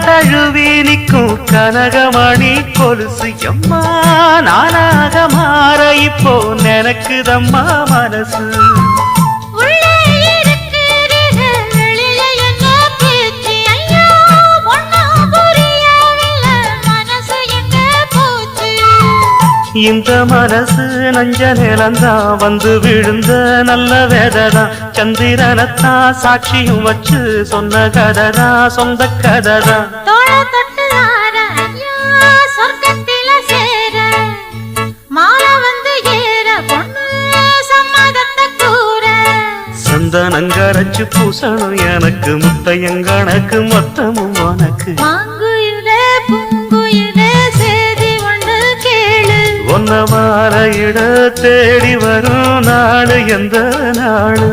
தழுவி நிற்கும் கனகமணி கொலுசு எம்மா நானாக மாற இப்போ நினைக்குதம்மா மனசு இந்த மனசு நஞ்ச நிலந்தான் வந்து விழுந்த நல்ல வேததான் சந்திரனத்தான் சாட்சியும் வச்சு சொன்ன கததான் சொந்த கததான் சந்தனங்கரைச்சு பூசணும் எனக்கு முத்தையங்கணக்கு மொத்தமும் உனக்கு ஒன்ன மாற இட தேடி வரும் நாடு எந்த நாடு